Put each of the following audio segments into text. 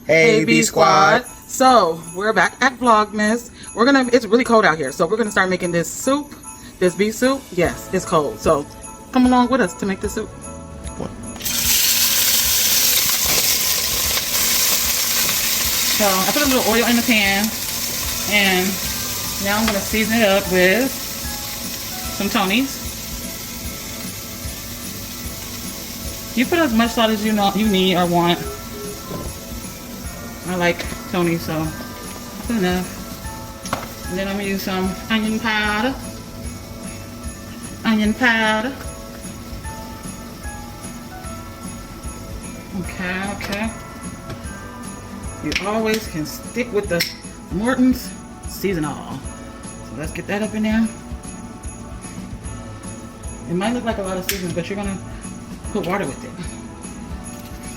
Hey, B Squad. So we're back at Vlogmas. It's really cold out here, so we're gonna start making this soup, this beef soup. Yes, it's cold, so come along with us to make this soup. So I put a little oil in the pan, and now I'm gonna season it up with some Tony's. You put as much salt as you need or want. I like Tony, so that's enough. And then I'm gonna use some onion powder. Okay. You always can stick with the Morton's season all. So let's get that up in there. It might look like a lot of seasoning, but you're gonna put water with it.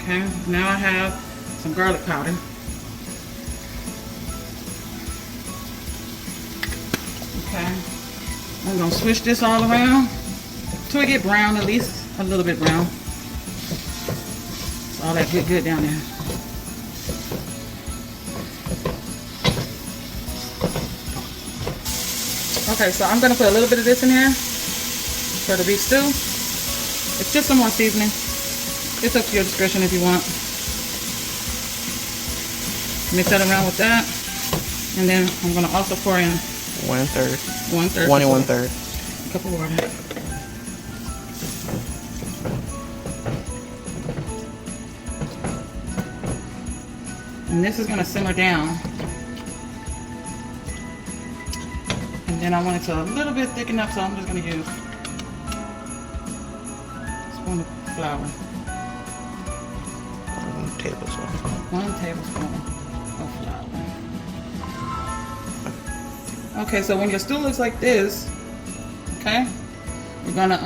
Okay, now I have some garlic powder. Okay, I'm gonna switch this all around till it get brown, at least a little bit brown. So all that good down there. Okay, so I'm gonna put a little bit of this in there for the beef stew. It's just some more seasoning. It's up to your discretion if you want. Mix that around with that, and then I'm gonna also pour in 1/3. 1/3. 1 and 1/3. A cup of water. And this is gonna simmer down. And then I want it to a little bit thicken up, so I'm just gonna use a spoon of flour. 1 tablespoon. 1 tablespoon of flour. Okay, so when your stew looks like this, okay, you're gonna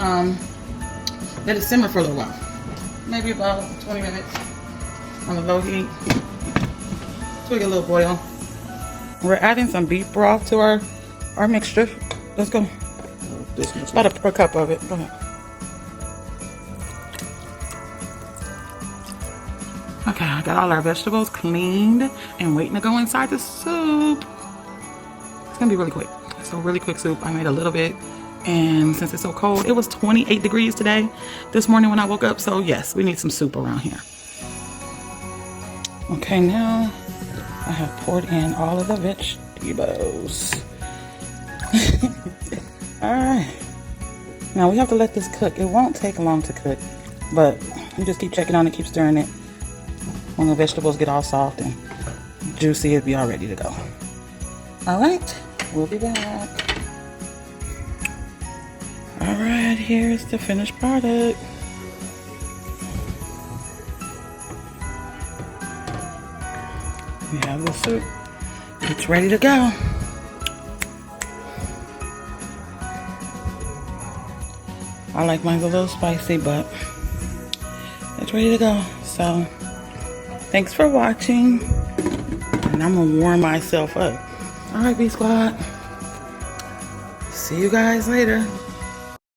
let it simmer for a little while. Maybe about 20 minutes on a low heat. So we get a little boil. We're adding some beef broth to our mixture. Let's go. About a cup of it. Go ahead. Okay, I got all our vegetables cleaned and waiting to go inside the soup. It's gonna be really quick. So really quick soup. I made a little bit, and since it's so cold, it was 28 degrees today, this morning when I woke up. So yes, we need some soup around here. Okay, now I have poured in all of the vegetables. Alright. Now we have to let this cook. It won't take long to cook, but you just keep checking on it, keep stirring it. When the vegetables get all soft and juicy, it'll be all ready to go. Alright, we'll be back. Alright, here's the finished product. We have the soup. It's ready to go. I like mine a little spicy, but it's ready to go. So, thanks for watching. And I'm gonna warm myself up. Alright, B Squad. See you guys later.